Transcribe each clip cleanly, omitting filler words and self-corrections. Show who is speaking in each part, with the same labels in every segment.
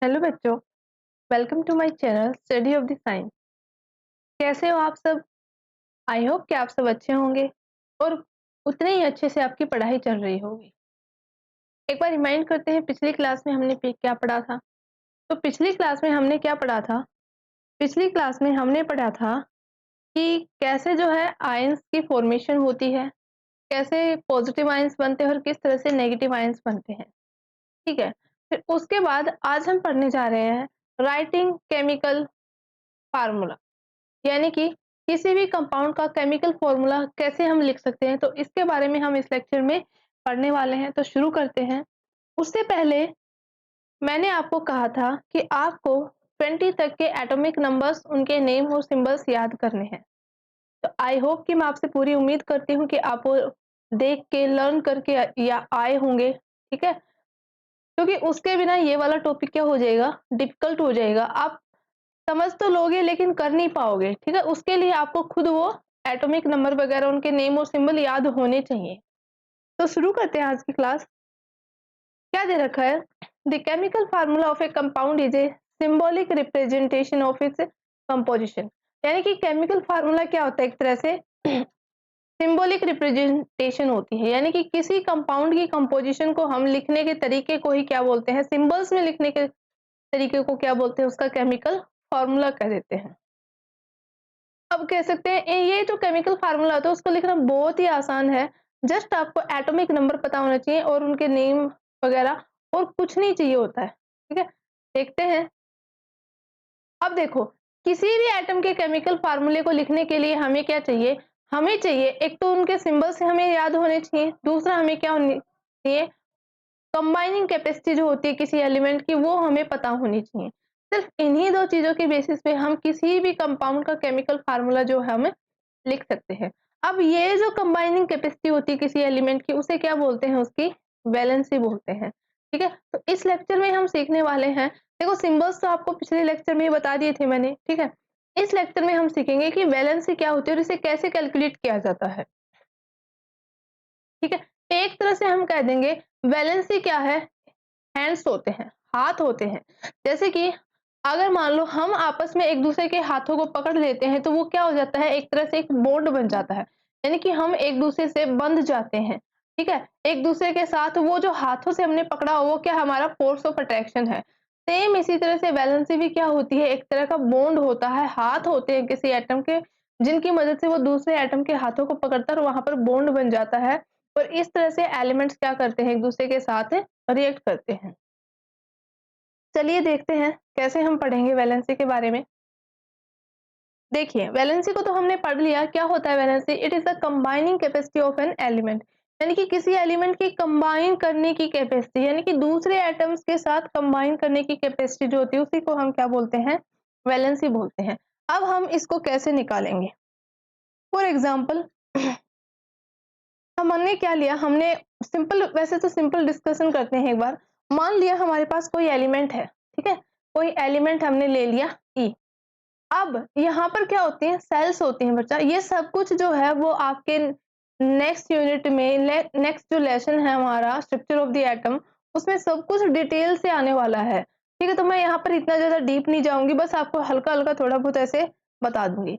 Speaker 1: Hello बच्चों, welcome to my channel study of the science. कैसे हो आप सब? आई होप कि आप सब अच्छे होंगे और उतने ही अच्छे से आपकी पढ़ाई चल रही होगी। एक बार रिमाइंड करते हैं, पिछली क्लास में हमने क्या पढ़ा था। तो पिछली क्लास में हमने क्या पढ़ा था? पिछली क्लास में हमने पढ़ा था कि कैसे जो है आयंस की फॉर्मेशन होती है, कैसे पॉजिटिव आयंस बनते हैं और किस तरह से नेगेटिव आयंस बनते हैं। ठीक है, फिर उसके बाद आज हम पढ़ने जा रहे हैं राइटिंग केमिकल फार्मूला, यानी कि किसी भी कंपाउंड का केमिकल फॉर्मूला कैसे हम लिख सकते हैं। तो इसके बारे में हम इस लेक्चर में पढ़ने वाले हैं। तो शुरू करते हैं। उससे पहले मैंने आपको कहा था कि आपको 20 तक के एटॉमिक नंबर्स, उनके नेम और सिंबल्स याद करने हैं। तो आई होप कि मैं आपसे पूरी उम्मीद करती हूँ कि आप वो देख के लर्न करके या आए होंगे। ठीक है, क्योंकि उसके बिना ये वाला टॉपिक क्या हो जाएगा, डिफिकल्ट हो जाएगा। आप समझ तो लोगे लेकिन कर नहीं पाओगे। ठीक है, उसके लिए आपको खुद वो एटॉमिक नंबर वगैरह, उनके नेम और सिंबल याद होने चाहिए। तो शुरू करते हैं आज की क्लास। क्या दे रखा है? The chemical formula of A compound is a symbolic representation of its composition. यानी कि केमिकल फार्मूला क्या होता है? एक तरह से सिंबॉलिक रिप्रेजेंटेशन होती है, यानी कि किसी कंपाउंड की कंपोजिशन को हम लिखने के तरीके को ही क्या बोलते हैं? सिंबल्स में लिखने के तरीके को क्या बोलते हैं? उसका केमिकल फार्मूला कह देते हैं। अब कह सकते हैं ये जो केमिकल फार्मूला होता है उसको लिखना बहुत ही आसान है। जस्ट आपको एटॉमिक नंबर पता होना चाहिए और उनके नेम वगैरह, और कुछ नहीं चाहिए होता है। ठीक है, देखते हैं। अब देखो, किसी भी एटम के केमिकल फार्मूले को लिखने के लिए हमें क्या चाहिए? हमें चाहिए, एक तो उनके सिंबल से हमें याद होने चाहिए, दूसरा हमें क्या होनी चाहिए? कंबाइनिंग कैपेसिटी जो होती है किसी एलिमेंट की, वो हमें पता होनी चाहिए। सिर्फ इन्हीं दो चीजों के बेसिस पे हम किसी भी कंपाउंड का केमिकल फार्मूला जो है हम लिख सकते हैं। अब ये जो कंबाइनिंग कैपेसिटी होती है किसी एलिमेंट की, उसे क्या बोलते हैं? उसकी वैलेंसी बोलते हैं। ठीक है, तो इस लेक्चर में हम सीखने वाले हैं। देखो, सिंबल्स तो आपको पिछले लेक्चर में ही बता दिए थे मैंने। ठीक है, इस लेक्चर में हम सीखेंगे कि वैलेंसी क्या होती है और इसे कैसे कैलकुलेट किया जाता है। ठीक है, एक तरह से हम कह देंगे वैलेंसी क्या है? हैंड्स होते हैं, हाथ होते हैं। जैसे कि अगर मान लो हम आपस में एक दूसरे के हाथों को पकड़ लेते हैं तो वो क्या हो जाता है? एक तरह से एक बॉन्ड बन जाता है, यानी कि हम एक दूसरे से बंध जाते हैं। ठीक है, एक दूसरे के साथ वो जो हाथों से हमने पकड़ा हो वो क्या हमारा फोर्स ऑफ अट्रैक्शन है। सेम इसी तरह से वैलेंसी भी क्या होती है? एक तरह का बॉन्ड होता है, हाथ होते हैं किसी एटम के, जिनकी मदद से वो दूसरे एटम के हाथों को पकड़ता है और वहां पर बॉन्ड बन जाता है। और इस तरह से एलिमेंट्स क्या करते हैं? एक दूसरे के साथ रिएक्ट करते हैं। चलिए देखते हैं कैसे हम पढ़ेंगे वैलेंसी के बारे में। देखिए, वैलेंसी को तो हमने पढ़ लिया। क्या होता है valency? It is the combining capacity of an element, यानी कि किसी एलिमेंट की कंबाइन करने की कैपेसिटी, यानी कि दूसरे एटम्स के साथ कंबाइन करने की कैपेसिटी जो होती है उसी को हम क्या बोलते हैं? वैलेंसी बोलते हैं। अब हम इसको कैसे निकालेंगे? फॉर एग्जाम्पल, हमने क्या लिया? हमने सिंपल, वैसे तो सिंपल डिस्कशन करते हैं एक बार। मान लिया हमारे पास कोई एलिमेंट है। ठीक है, कोई एलिमेंट हमने ले लिया ई। अब यहाँ पर क्या होती है? सेल्स होती हैं बच्चा। ये सब कुछ जो है वो आपके नेक्स्ट यूनिट में, नेक्स्ट जो लेसन है हमारा स्ट्रक्चर ऑफ द एटम, उसमें सब कुछ डिटेल से आने वाला है। ठीक है, तो मैं यहाँ पर इतना ज्यादा डीप नहीं जाऊंगी, बस आपको हल्का हल्का थोड़ा बहुत ऐसे बता दूंगी।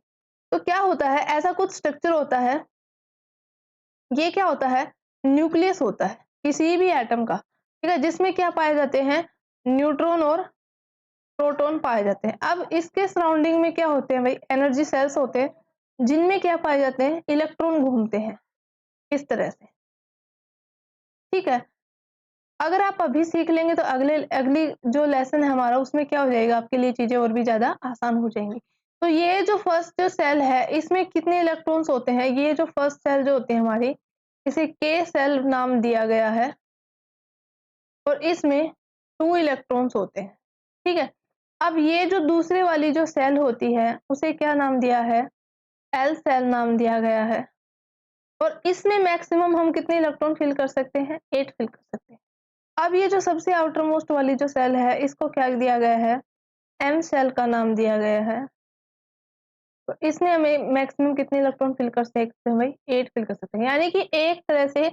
Speaker 1: तो क्या होता है? ऐसा कुछ स्ट्रक्चर होता है, ये क्या होता है? न्यूक्लियस होता है किसी भी एटम का। ठीक है, जिसमें क्या पाए जाते हैं? न्यूट्रॉन और प्रोटॉन पाए जाते हैं। अब इसके सराउंडिंग में क्या होते हैं भाई? एनर्जी सेल्स होते हैं, जिनमें क्या पाए जाते हैं? इलेक्ट्रॉन घूमते हैं इस तरह से। ठीक है, अगर आप अभी सीख लेंगे तो अगली जो लेसन है हमारा, उसमें क्या हो जाएगा? आपके लिए चीजें और भी ज्यादा आसान हो जाएंगी। तो ये जो फर्स्ट जो सेल है, इसमें कितने इलेक्ट्रॉन्स होते हैं? ये जो फर्स्ट सेल जो होती है हमारी, इसे के सेल नाम दिया गया है और इसमें 2 इलेक्ट्रॉन्स होते हैं। ठीक है, अब ये जो दूसरे वाली जो सेल होती है उसे क्या नाम दिया है? एल सेल नाम दिया गया है। और इसमें मैक्सिमम हम कितने इलेक्ट्रॉन फिल कर सकते हैं? 8 फिल कर सकते हैं। अब ये जो सबसे आउटर मोस्ट वाली जो सेल है, इसको क्या दिया गया है? एम सेल का नाम दिया गया है। तो इसमें हमें मैक्सिमम कितने इलेक्ट्रॉन फिल कर सकते हैं भाई? 8 फिल कर सकते हैं। यानी कि एक तरह से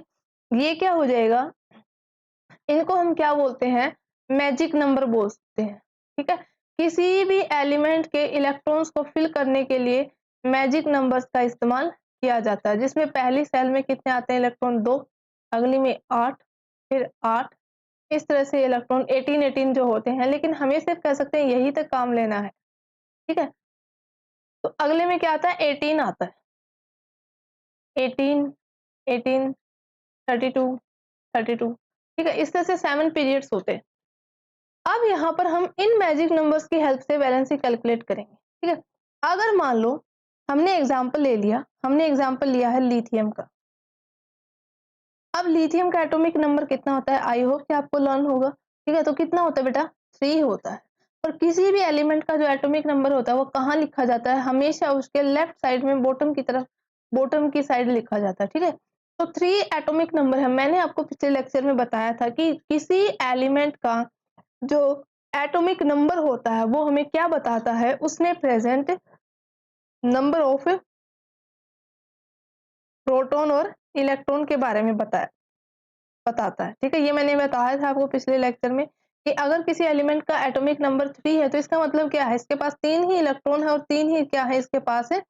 Speaker 1: ये क्या हो जाएगा? इनको हम क्या बोलते हैं? मैजिक नंबर बोल सकते हैं। ठीक है। किसी भी एलिमेंट के इलेक्ट्रॉन्स को फिल करने के लिए मैजिक नंबर्स का इस्तेमाल किया जाता है, जिसमें पहली सेल में कितने आते हैं इलेक्ट्रॉन 2, अगली में 8, फिर 8, इस तरह से इलेक्ट्रॉन 18 जो होते हैं, लेकिन हमें सिर्फ कह सकते हैं यही तक काम लेना है। ठीक है, तो अगले में क्या आता है 18 आता है, 18, 18, 32, 32। ठीक है, इस तरह से 7 पीरियड्स होते हैं। अब यहाँ पर हम इन मैजिक नंबर्स की हेल्प से वैलेंसी कैलकुलेट करेंगे। ठीक है, अगर मान लो हमने एग्जाम्पल ले लिया, हमने एग्जाम्पल लिया है लिथियम का। अब लिथियम का एटॉमिक नंबर कितना होता है, आई होप कि आपको लर्न होगा। ठीक है, तो कितना होता है बेटा, 3 होता है। और किसी भी एलिमेंट का जो एटॉमिक नंबर होता है वो कहाँ लिखा जाता है, हमेशा उसके लेफ्ट साइड में बॉटम की तरफ, बॉटम की साइड लिखा जाता है। ठीक है, तो 3 एटॉमिक नंबर है। मैंने आपको पिछले लेक्चर में बताया था कि किसी एलिमेंट का जो एटॉमिक नंबर होता है वो हमें क्या बताता है, उसमें प्रेजेंट नंबर ऑफ प्रोटॉन और इलेक्ट्रॉन के बारे में बताता है। ठीक है, ये मैंने बताया था आपको पिछले लेक्चर में कि अगर किसी एलिमेंट का एटॉमिक नंबर 3 है तो इसका मतलब क्या है, इसके पास 3 ही इलेक्ट्रॉन है और 3 ही क्या है, इसके पास है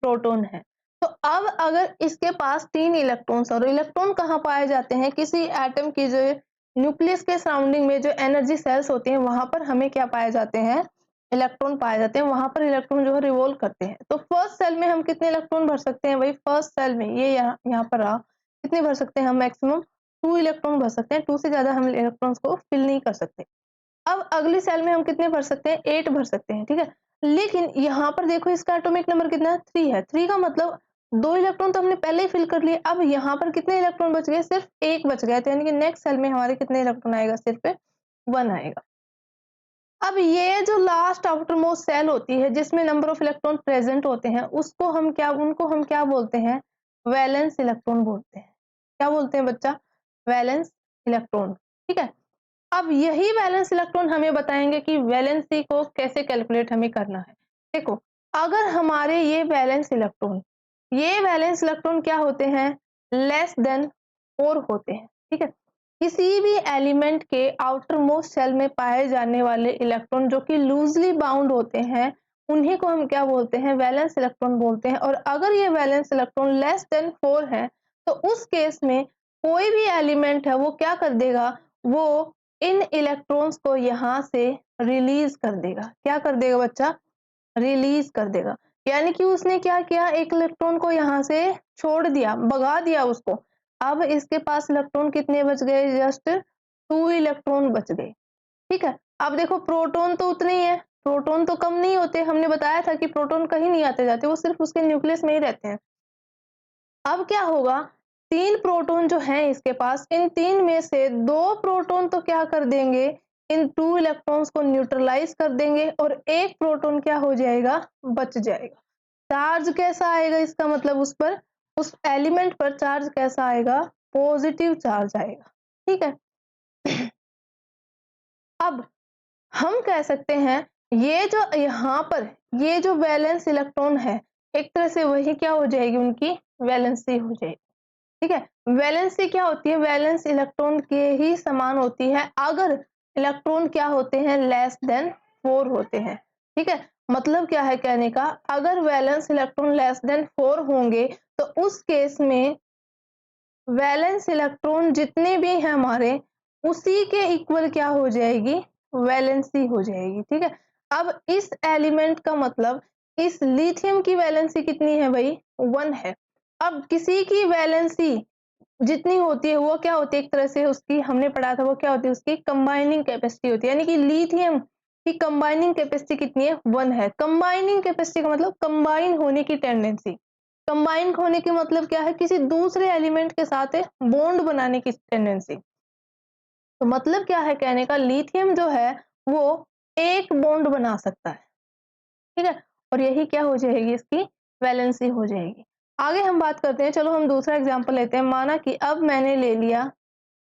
Speaker 1: प्रोटॉन है। तो अब अगर इसके पास 3 इलेक्ट्रॉन्स और इलेक्ट्रॉन कहाँ पाए जाते हैं, किसी एटम की जो न्यूक्लियस के सराउंडिंग में जो एनर्जी सेल्स होते हैं वहां पर हमें क्या पाए जाते हैं, इलेक्ट्रॉन पाए जाते हैं। वहां पर इलेक्ट्रॉन जो है रिवॉल्व करते हैं। तो फर्स्ट सेल में हम कितने इलेक्ट्रॉन भर सकते हैं, वही फर्स्ट सेल में ये यहाँ पर रहा, कितने भर सकते हैं हम, मैक्सिमम 2 इलेक्ट्रॉन भर सकते हैं। 2 से ज्यादा हम इलेक्ट्रॉन्स को फिल नहीं कर सकते। अब अगली सेल में हम कितने भर सकते हैं, 8 भर सकते हैं। ठीक है, लेकिन यहाँ पर देखो इसका एटॉमिक नंबर कितना है, 3 है। 3 का मतलब 2 इलेक्ट्रॉन तो हमने पहले ही फिल कर लिए। अब यहाँ पर कितने इलेक्ट्रॉन बच गए, सिर्फ 1 बच गया। तो यानी कि नेक्स्ट सेल में हमारे कितने इलेक्ट्रॉन आएगा, सिर्फ 1 आएगा। अब ये जो लास्ट आउटर मोस्ट सेल होती है जिसमें नंबर ऑफ इलेक्ट्रॉन प्रेजेंट होते हैं, उनको हम क्या बोलते हैं, वैलेंस इलेक्ट्रॉन बोलते हैं। क्या बोलते हैं बच्चा, वैलेंस इलेक्ट्रॉन। ठीक है, अब यही वैलेंस इलेक्ट्रॉन हमें बताएंगे कि वैलेंसी को कैसे कैलकुलेट हमें करना है। देखो, अगर हमारे ये वैलेंस इलेक्ट्रॉन क्या होते हैं, लेस देन 4 होते हैं। ठीक है, किसी भी एलिमेंट के आउटर मोस्ट सेल में पाए जाने वाले इलेक्ट्रॉन जो कि लूजली बाउंड होते हैं, उन्हीं को हम क्या बोलते हैं, वैलेंस इलेक्ट्रॉन बोलते हैं। और अगर ये वैलेंस इलेक्ट्रॉन लेस देन 4 है तो उस केस में कोई भी एलिमेंट है वो क्या कर देगा, वो इन इलेक्ट्रॉन्स को यहाँ से रिलीज कर देगा। क्या कर देगा बच्चा, रिलीज कर देगा। यानी कि उसने क्या किया, एक इलेक्ट्रॉन को यहाँ से छोड़ दिया, भगा दिया उसको। अब इसके पास इलेक्ट्रॉन कितने बच गए, जस्ट 2 इलेक्ट्रॉन बच गए। ठीक है, अब देखो प्रोटॉन तो उतने ही है, प्रोटॉन तो कम नहीं होते। हमने बताया था कि प्रोटॉन कहीं नहीं आते जाते, वो सिर्फ उसके न्यूक्लियस में ही रहते हैं। अब क्या होगा, 3 प्रोटॉन जो हैं इसके पास, इन 3 में से 2 प्रोटॉन तो क्या कर देंगे, इन 2 इलेक्ट्रॉन्स को न्यूट्रलाइज कर देंगे और एक प्रोटॉन क्या हो जाएगा, बच जाएगा। चार्ज कैसा आएगा, इसका मतलब उस एलिमेंट पर चार्ज कैसा आएगा, पॉजिटिव चार्ज आएगा। ठीक है, अब हम कह सकते हैं ये जो यहाँ पर ये जो वैलेंस इलेक्ट्रॉन है, एक तरह से वही क्या हो जाएगी, उनकी वैलेंसी हो जाएगी। ठीक है, वैलेंसी क्या होती है, वैलेंस इलेक्ट्रॉन के ही समान होती है अगर इलेक्ट्रॉन क्या होते हैं, लेस देन 4 होते हैं। ठीक है, मतलब क्या है कहने का, अगर वैलेंस इलेक्ट्रॉन लेस देन 4 होंगे तो उस केस में वैलेंस इलेक्ट्रॉन जितने भी हैं हमारे, उसी के इक्वल क्या हो जाएगी, वैलेंसी हो जाएगी। ठीक है, अब इस एलिमेंट का मतलब इस लिथियम की वैलेंसी कितनी है भाई, 1 है। अब किसी की वैलेंसी जितनी होती है वो क्या होती है, एक तरह से उसकी हमने पढ़ा था वो क्या होती है, उसकी कंबाइनिंग कैपेसिटी होती है। यानी कि लिथियम की कंबाइनिंग कैपेसिटी कितनी है, 1 है। कंबाइनिंग कैपेसिटी का मतलब कंबाइन होने की टेंडेंसी। कंबाइन होने की मतलब क्या है, किसी दूसरे एलिमेंट के साथ बॉन्ड बनाने की टेंडेंसी। तो मतलब क्या है कहने का, लिथियम जो है वो एक बॉन्ड बना सकता है। ठीक है, और यही क्या हो जाएगी, इसकी वैलेंसी हो जाएगी। आगे हम बात करते हैं, चलो हम दूसरा एग्जांपल लेते हैं। माना कि अब मैंने ले लिया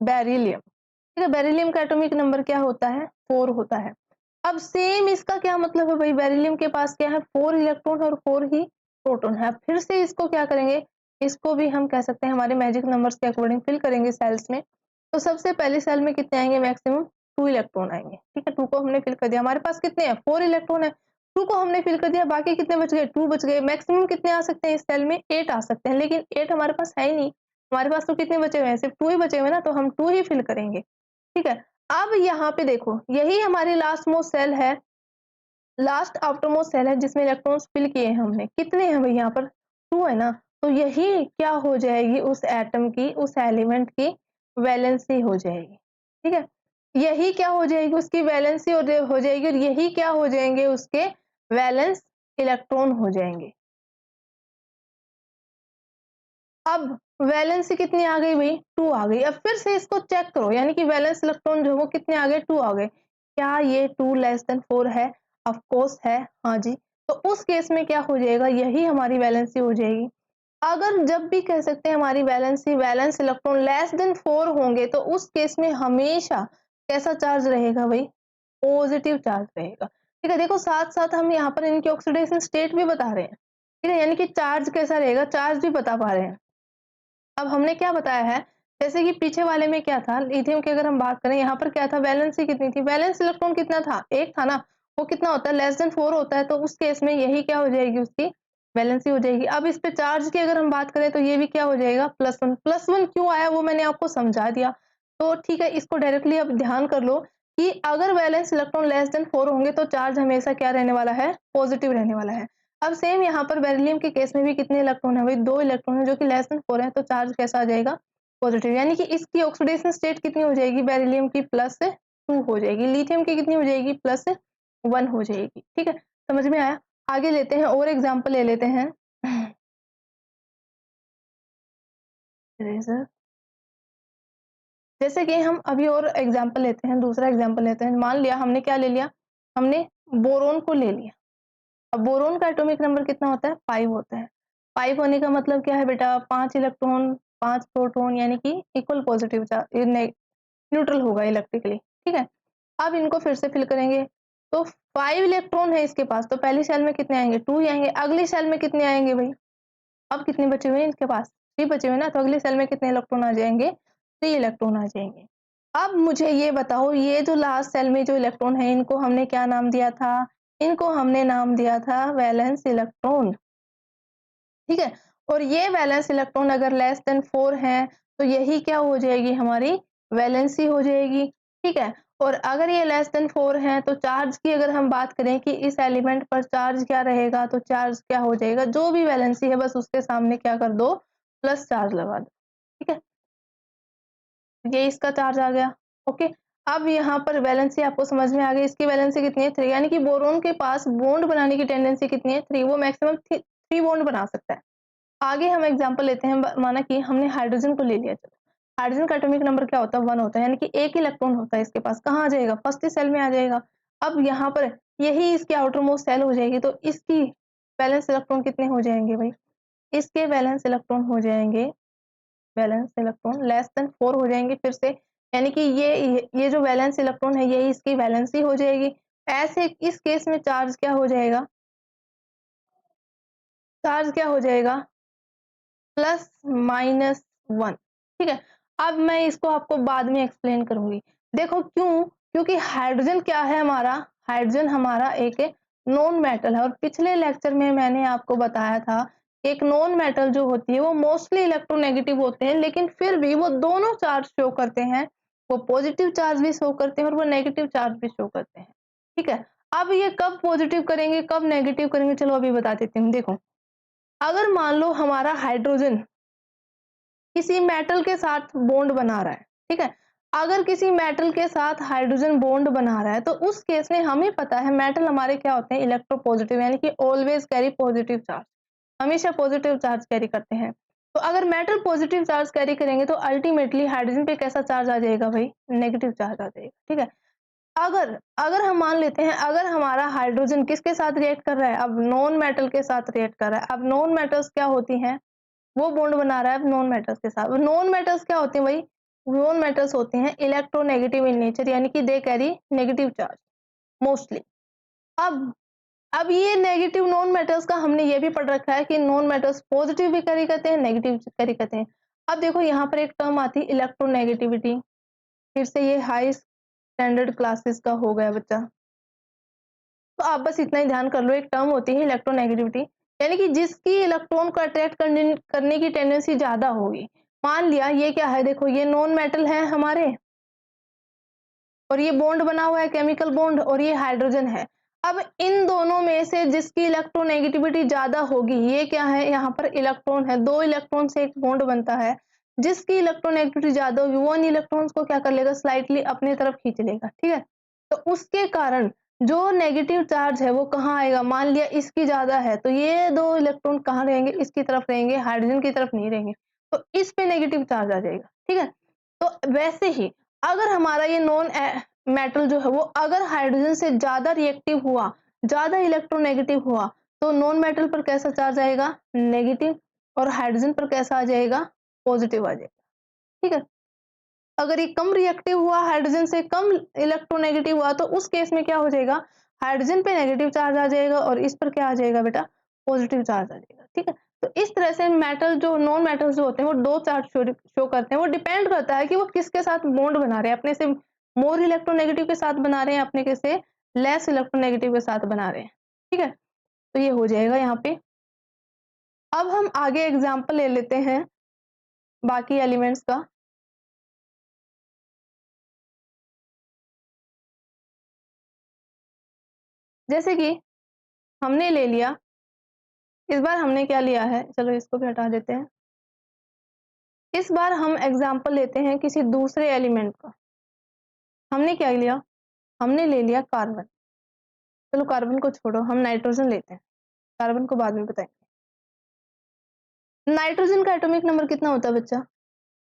Speaker 1: बेरिलियम। ठीक है, बेरिलियम का एटॉमिक नंबर क्या होता है, 4 होता है। अब सेम इसका क्या मतलब है भाई, बेरिलियम के पास क्या है, 4 इलेक्ट्रॉन और 4 ही प्रोटॉन है। फिर से इसको क्या करेंगे, इसको भी हम कह सकते हैं हमारे मैजिक नंबर्स के अकॉर्डिंग फिल करेंगे सेल्स में। तो सबसे पहली सेल में कितने आएंगे, मैक्सिमम 2 इलेक्ट्रॉन आएंगे। ठीक है, 2 को हमने फिल कर दिया। हमारे पास कितने हैं? 4 इलेक्ट्रॉन है। 2 को हमने फिल कर दिया, बाकी कितने बच गए? 2 बच गए। मैक्सिमम कितने आ सकते हैं इस सेल में? 8 आ सकते हैं, लेकिन 8 हमारे पास है ही नहीं। हमारे पास तो कितने बचे हुए हैं? सिर्फ 2 ही बचे हुए हैं ना, तो हम 2 ही फिल करेंगे। ठीक है, अब यहाँ पे देखो, यही हमारी लास्ट मोस्ट सेल है, लास्ट आफ्टरमोस्ट सेल है जिसमें इलेक्ट्रॉन्स फिल किए हैं हमने। कितने हैं भाई? यहाँ पर 2 है ना, तो यही क्या हो जाएगी? उस एटम की, उस एलिमेंट की वैलेंसी हो जाएगी। ठीक है, यही क्या हो जाएगी? उसकी वैलेंसी हो जाएगी, और यही क्या हो जाएंगे? उसके वैलेंस इलेक्ट्रॉन हो जाएंगे। अब वैलेंसी कितनी आ गई भाई? 2 आ गई। अब फिर से इसको चेक करो, यानी कि वैलेंस इलेक्ट्रॉन जो वो कितने आ गए? 2 आ गए। क्या ये 2 लेस देन 4 है? ऑफ कोर्स है, हाँ जी। तो उस केस में क्या हो जाएगा? यही हमारी वैलेंसी हो जाएगी। अगर जब भी कह सकते हैं हमारी valency, valence electron less than 4 होंगे, तो उस केस में हमेशा कैसा चार्ज रहेगा भाई? पॉजिटिव चार्ज रहेगा। ठीक है, देखो साथ साथ हम यहाँ पर इनकी ऑक्सीडेशन स्टेट भी बता रहे हैं। ठीक है, यानी कि चार्ज कैसा रहेगा, चार्ज भी बता पा रहे हैं। अब हमने क्या बताया है, जैसे कि पीछे वाले में क्या था, लिथियम की अगर हम बात करें, यहाँ पर क्या था? वैलेंसी कितनी थी? वैलेंस इलेक्ट्रॉन कितना था? 1 था ना। वो कितना होता है? लेस देन 4 होता है, तो उस केस में यही क्या हो जाएगी? उसकी वैलेंसी हो जाएगी। अब इस पे चार्ज की अगर हम बात करें, तो ये भी क्या हो जाएगा? +1। +1 क्यों आया वो मैंने आपको समझा दिया। तो ठीक है, इसको डायरेक्टली अब ध्यान कर लो कि अगर वैलेंस इलेक्ट्रॉन लेस देन 4 होंगे, तो चार्ज हमेशा क्या रहने वाला है? पॉजिटिव रहने वाला है। अब सेम यहाँ पर बेरिलियम के केस में भी कितने इलेक्ट्रॉन है भाई? 2 इलेक्ट्रॉन है, जो कि लेस देन 4 है, तो चार्ज कैसा आ जाएगा? पॉजिटिव। यानी कि इसकी ऑक्सीडेशन स्टेट कितनी हो जाएगी? बेरिलियम की +2 हो जाएगी। लिथियम की कितनी हो जाएगी? +1 हो जाएगी। ठीक है, समझ में आया? आगे लेते हैं और एग्जाम्पल ले लेते हैं। इरेज़र। जैसे कि हम अभी और एग्जाम्पल लेते हैं, दूसरा एग्जाम्पल लेते हैं। मान लिया हमने क्या ले लिया? हमने बोरोन को ले लिया। अब बोरोन का एटॉमिक नंबर कितना होता है? 5 होता है। 5 होने का मतलब क्या है बेटा? 5 इलेक्ट्रॉन, 5 प्रोटॉन, यानी कि इक्वल पॉजिटिव चार्ज, न्यूट्रल होगा इलेक्ट्रिकली। ठीक है, अब इनको फिर से फिल करेंगे, तो 5 इलेक्ट्रॉन है इसके पास, तो पहली सेल में कितने आएंगे? 2 ही आएंगे। अगली सेल में कितने आएंगे भाई? अब कितने बचे हुए हैं इनके पास? 3 बचे हुए ना, तो अगली सेल में कितने इलेक्ट्रॉन आ जाएंगे? 3 इलेक्ट्रॉन आ जाएंगे। अब मुझे ये बताओ, ये जो लास्ट सेल में जो इलेक्ट्रॉन है, इनको हमने क्या नाम दिया था? इनको हमने नाम दिया था वैलेंस इलेक्ट्रॉन। ठीक है, और ये वैलेंस इलेक्ट्रॉन अगर लेस देन 4 है, तो यही क्या हो जाएगी? हमारी वैलेंसी हो जाएगी। ठीक है, और अगर ये लेस देन 4 है, तो चार्ज की अगर हम बात करें कि इस एलिमेंट पर चार्ज क्या रहेगा, तो चार्ज क्या हो जाएगा? जो भी वैलेंसी है बस उसके सामने क्या कर दो? प्लस चार्ज लगा दो। ठीक है, ये इसका चार्ज आ गया। ओके, अब यहाँ पर वैलेंसी आपको समझ में आ गई। इसकी वैलेंसी कितनी है? 3, यानी कि बोरोन के पास बॉन्ड बनाने की टेंडेंसी कितनी है? 3। वो मैक्सिमम 3 बॉन्ड बना सकता है। आगे हम एग्जांपल लेते हैं, माना कि हमने हाइड्रोजन को ले लिया। चलो, हाइड्रोजन का एटॉमिक नंबर क्या होता है? 1 होता है, यानी कि 1 इलेक्ट्रॉन होता है इसके पास। कहाँ आ जाएगा? फर्स्ट सेल में आ जाएगा। अब यहाँ पर यही इसकी आउटर मोस्ट सेल हो जाएगी, तो इसकी वैलेंस इलेक्ट्रॉन कितने हो जाएंगे भाई? इसके वैलेंस इलेक्ट्रॉन हो जाएंगे, वैलेंस इलेक्ट्रॉन लेस देन 4 हो जाएंगे फिर से, यानी कि ये जो वैलेंस इलेक्ट्रॉन है, यही इसकी वैलेंसी हो जाएगी। ऐसे इस केस में चार्ज क्या हो जाएगा? चार्ज क्या हो जाएगा? +-1। ठीक है, अब मैं इसको आपको बाद में एक्सप्लेन करूंगी। देखो क्यों? क्योंकि हाइड्रोजन क्या है हमारा? हाइड्रोजन हमारा एक नॉन मेटल है, और पिछले लेक्चर में मैंने आपको बताया था, एक नॉन मेटल जो होती है वो मोस्टली इलेक्ट्रोनेगेटिव होते हैं, लेकिन फिर भी वो दोनों चार्ज शो करते हैं। वो पॉजिटिव चार्ज भी शो करते हैं और वो नेगेटिव चार्ज भी शो करते हैं। ठीक है, अब ये कब पॉजिटिव करेंगे, कब नेगेटिव करेंगे, चलो अभी बता देती हूँ। देखो, अगर मान लो हमारा हाइड्रोजन किसी मेटल के साथ बॉन्ड बना रहा है, ठीक है, अगर किसी मेटल के साथ हाइड्रोजन बॉन्ड बना रहा है, तो उस केस में हमें पता है मेटल हमारे क्या होते हैं? इलेक्ट्रोपॉजिटिव, यानी कि ऑलवेज कैरी पॉजिटिव चार्ज, हमेशा पॉजिटिव चार्ज कैरी करते हैं। तो अगर मेटल पॉजिटिव चार्ज कैरी करेंगे, तो अल्टीमेटली हाइड्रोजन पे कैसा चार्ज आ जाएगा भाई? नेगेटिव चार्ज आ जाएगा। ठीक है, अगर अगर हम मान लेते हैं, अगर हमारा हाइड्रोजन किसके साथ रिएक्ट कर रहा है? अब नॉन मेटल के साथ रिएक्ट कर रहा है। अब नॉन मेटल्स क्या होती हैं? वो बॉन्ड बना रहा है नॉन मेटल्स के साथ। नॉन मेटल्स क्या होते हैं भाई? नॉन मेटल्स होते हैं इलेक्ट्रोनेगेटिव इन नेचर, यानी कि they carry negative charge mostly. अब अब ये नेगेटिव नॉन मेटल्स का हमने ये भी पढ़ रखा है कि नॉन मेटल्स पॉजिटिव भी कैरी करते हैं, नेगेटिव कैरी करते हैं। अब देखो यहाँ पर एक टर्म आती है इलेक्ट्रोनेगेटिविटी, फिर से ये हाई स्टैंडर्ड क्लासेस का हो गया बच्चा। तो आप बस इतना ही ध्यान कर लो, एक टर्म होती है इलेक्ट्रोनेगेटिविटी, यानी कि जिसकी इलेक्ट्रॉन को अट्रैक्ट करने की टेंडेंसी ज़्यादा होगी। मान लिया ये क्या है, देखो ये नॉन मेटल है हमारे और ये बॉन्ड बना हुआ है केमिकल बॉन्ड और ये हाइड्रोजन है। अब इन दोनों में से जिसकी इलेक्ट्रोनेगेटिविटी ज़्यादा होगी, ये क्या है, यहाँ पर इलेक्ट्रॉन है, 2 इलेक्ट्रॉन से एक बॉन्ड बनता है। जिसकी इलेक्ट्रोनेगेटिविटी ज़्यादा होगी वो इन इलेक्ट्रॉन्स को क्या कर लेगा, स्लाइटली अपनी तरफ खींच लेगा, ठीक है। तो उसके कारण जो नेगेटिव चार्ज है वो कहाँ आएगा, मान लिया इसकी ज़्यादा है तो ये 2 इलेक्ट्रॉन कहाँ रहेंगे, इसकी तरफ रहेंगे, हाइड्रोजन की तरफ नहीं रहेंगे। तो इस पे नेगेटिव चार्ज आ जाएगा, ठीक है। तो वैसे ही अगर हमारा ये नॉन मेटल जो है वो अगर हाइड्रोजन से ज़्यादा रिएक्टिव हुआ, ज़्यादा इलेक्ट्रोनेगेटिव हुआ, तो नॉन मेटल पर कैसा चार्ज आएगा, नेगेटिव, और हाइड्रोजन पर कैसा आ जाएगा, पॉजिटिव आ जाएगा, ठीक है। अगर ये कम रिएक्टिव हुआ, हाइड्रोजन से कम इलेक्ट्रोनेगेटिव हुआ, तो उस केस में क्या हो जाएगा, हाइड्रोजन पे नेगेटिव चार्ज आ जाएगा और इस पर क्या आ जाएगा बेटा, पॉजिटिव चार्ज आ जाएगा, ठीक है। तो इस तरह से मेटल जो नॉन मेटल्स जो होते हैं वो 2 चार्ज शो करते हैं। वो डिपेंड करता है कि वो किसके साथ बॉन्ड बना रहे हैं, अपने से मोर इलेक्ट्रोनेगेटिव के साथ बना रहे हैं, अपने के से लेस इलेक्ट्रोनेगेटिव के साथ बना रहे हैं, ठीक है। तो ये हो जाएगा यहाँ पे। अब हम आगे एग्जाम्पल ले लेते हैं बाकी एलिमेंट्स का। जैसे कि हमने ले लिया, इस बार हमने क्या लिया है, चलो इसको भी हटा देते हैं। इस बार हम एग्जाम्पल लेते हैं किसी दूसरे एलिमेंट का। हमने क्या लिया, हमने ले लिया कार्बन। चलो कार्बन को छोड़ो, हम नाइट्रोजन लेते हैं, कार्बन को बाद में बताएंगे। नाइट्रोजन का एटॉमिक नंबर कितना होता है बच्चा,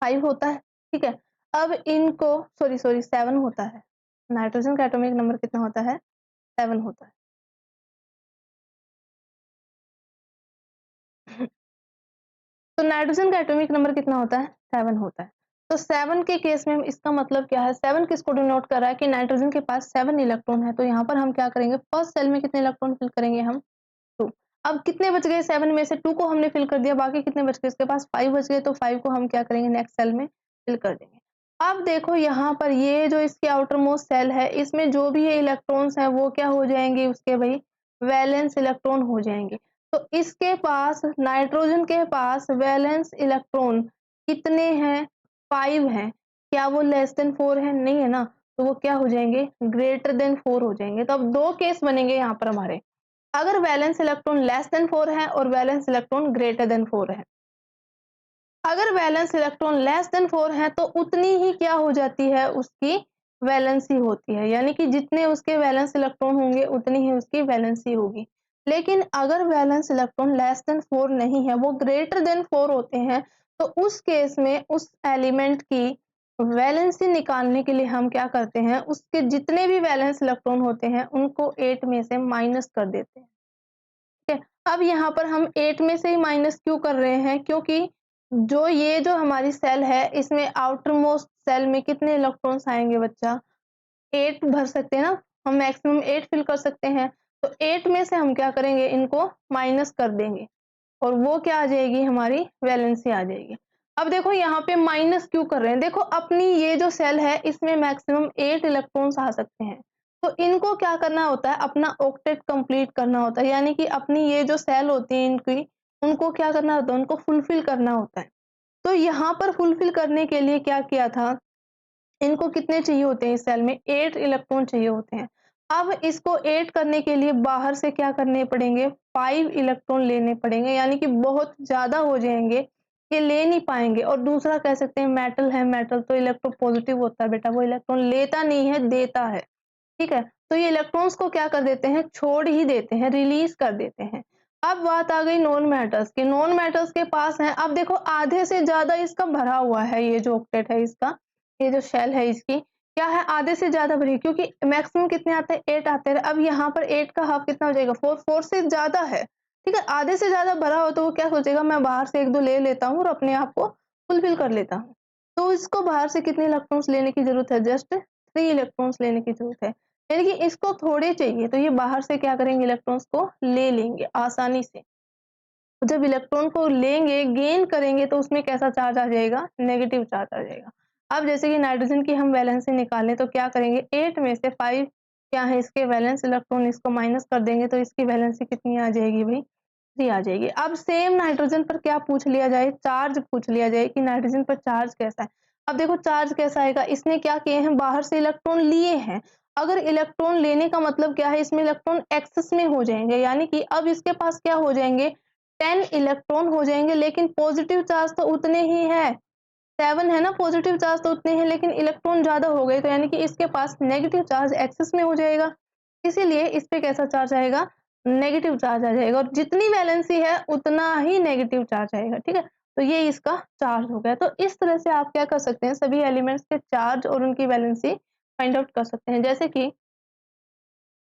Speaker 1: 5 होता है, ठीक है। अब इनको सॉरी 7 होता है। नाइट्रोजन का एटॉमिक नंबर कितना होता है, 7 होता है। तो नाइट्रोजन का एटॉमिक नंबर कितना होता है, 7 होता है। तो 7 के केस में इसका मतलब क्या है, 7 किसको डिनोट कर रहा है कि नाइट्रोजन के पास 7 इलेक्ट्रॉन है। तो यहाँ पर हम क्या करेंगे, फर्स्ट सेल में कितने इलेक्ट्रॉन फिल करेंगे हम, 2। अब कितने बच गए, 7 में से 2 को हमने फिल कर दिया, बाकी कितने बच गए, इसके पास 5 बच गए। तो 5 को हम क्या करेंगे, नेक्स्ट सेल में फिल कर देंगे। अब देखो यहाँ पर ये जो इसकी आउटर मोस्ट सेल है, इसमें जो भी ये इलेक्ट्रॉन्स हैं वो क्या हो जाएंगे, उसके भाई वैलेंस इलेक्ट्रॉन हो जाएंगे। तो इसके पास, नाइट्रोजन के पास वैलेंस इलेक्ट्रॉन कितने हैं, 5 हैं। क्या वो लेस देन 4 है, नहीं है ना। तो वो क्या हो जाएंगे, ग्रेटर देन 4 हो जाएंगे। तो अब 2 केस बनेंगे यहाँ पर हमारे, अगर वैलेंस इलेक्ट्रॉन लेस देन 4 है और वैलेंस इलेक्ट्रॉन ग्रेटर देन 4 है। अगर वैलेंस इलेक्ट्रॉन लेस देन 4 है तो उतनी ही क्या हो जाती है, उसकी वैलेंसी होती है, यानी कि जितने उसके वैलेंस इलेक्ट्रॉन होंगे उतनी ही उसकी वैलेंसी होगी। लेकिन अगर वैलेंस इलेक्ट्रॉन लेस देन 4 नहीं है, वो ग्रेटर देन 4 होते हैं, तो उस केस में उस एलिमेंट की वैलेंसी निकालने के लिए हम क्या करते हैं, उसके जितने भी वैलेंस इलेक्ट्रॉन होते हैं उनको 8 में से माइनस कर देते हैं, ठीक है। अब यहाँ पर हम 8 में से ही माइनस क्यों कर रहे हैं, क्योंकि जो हमारी सेल है इसमें आउटर मोस्ट सेल में कितने इलेक्ट्रॉन्स आएंगे बच्चा, 8 भर सकते हैं ना, हम मैक्सिमम 8 फिल कर सकते हैं। तो 8 में से हम क्या करेंगे, इनको माइनस कर देंगे और वो क्या आ जाएगी, हमारी वैलेंसी आ जाएगी। अब देखो यहाँ पे माइनस क्यों कर रहे हैं, देखो अपनी ये जो सेल है इसमें मैक्सिमम 8 इलेक्ट्रॉन्स आ सकते हैं। तो इनको क्या करना होता है, अपना ऑक्टेट कंप्लीट करना होता है, यानी कि अपनी ये जो सेल होती है इनकी, उनको क्या करना होता है, उनको फुलफिल करना होता है। तो यहाँ पर फुलफिल करने के लिए क्या किया था, इनको कितने चाहिए होते हैं, इस सेल में 8 इलेक्ट्रॉन चाहिए होते हैं। अब इसको 8 करने के लिए बाहर से क्या करने पड़ेंगे, 5 इलेक्ट्रॉन लेने पड़ेंगे, यानी कि बहुत ज्यादा हो जाएंगे, ये ले नहीं पाएंगे। और दूसरा कह सकते हैं मेटल है, मेटल तो इलेक्ट्रोपॉजिटिव होता है बेटा, वो इलेक्ट्रॉन लेता नहीं है, देता है, ठीक है। तो ये इलेक्ट्रॉन्स को क्या कर देते हैं, छोड़ ही देते हैं, रिलीज कर देते हैं। अब बात आ गई नॉन मेटल्स की, नॉन मेटल्स के पास है, अब देखो आधे से ज्यादा इसका भरा हुआ है, ये जो ऑक्टेट है इसका, ये जो शेल है इसकी क्या है, आधे से ज्यादा भरी, क्योंकि मैक्सिमम कितने आते हैं, 8 आते हैं। अब यहाँ पर 8 का हाफ कितना हो जाएगा, 4, 4 से ज्यादा है, ठीक है। आधे से ज्यादा भरा हो तो वो क्या सोचेगा, मैं बाहर से 1-2 ले लेता हूँ और अपने आप को फुलफिल कर लेता हूँ। तो इसको बाहर से कितने इलेक्ट्रॉन्स लेने की जरूरत है, जस्ट 3 इलेक्ट्रॉन्स लेने की जरूरत है, यानी कि इसको थोड़े चाहिए, तो ये बाहर से क्या करेंगे, इलेक्ट्रॉन्स को ले लेंगे आसानी से। जब इलेक्ट्रॉन को लेंगे, गेन करेंगे, तो उसमें कैसा चार्ज आ जाएगा, नेगेटिव चार्ज आ जाएगा। अब जैसे कि नाइट्रोजन की हम वैलेंसी निकालें तो क्या करेंगे, 8 में से 5 क्या है इसके वैलेंस इलेक्ट्रॉन, इसको माइनस कर देंगे तो इसकी वैलेंसी कितनी आ जाएगी भाई, 3 आ जाएगी। अब सेम नाइट्रोजन पर क्या पूछ लिया जाए, चार्ज पूछ लिया जाए कि नाइट्रोजन पर चार्ज कैसा है। अब देखो चार्ज कैसा आएगा, इसने क्या किए हैं, बाहर से इलेक्ट्रॉन लिए हैं। अगर इलेक्ट्रॉन लेने का मतलब क्या है, इसमें इलेक्ट्रॉन एक्सेस में हो जाएंगे, यानी कि अब इसके पास क्या हो जाएंगे, 10 इलेक्ट्रॉन हो जाएंगे, लेकिन पॉजिटिव चार्ज तो उतने ही है, 7 है ना, पॉजिटिव चार्ज तो उतने हैं, लेकिन इलेक्ट्रॉन ज्यादा हो गए, तो यानी कि इसके पास नेगेटिव चार्ज एक्सेस में हो जाएगा, इसीलिए इस पे कैसा चार्ज आएगा, नेगेटिव चार्ज आ जाएगा, और जितनी वैलेंसी है उतना ही नेगेटिव चार्ज आएगा, ठीक है। तो ये इसका चार्ज हो गया। तो इस तरह से आप क्या कर सकते हैं, सभी एलिमेंट्स के चार्ज और उनकी वैलेंसी फाइंड आउट कर सकते हैं। जैसे कि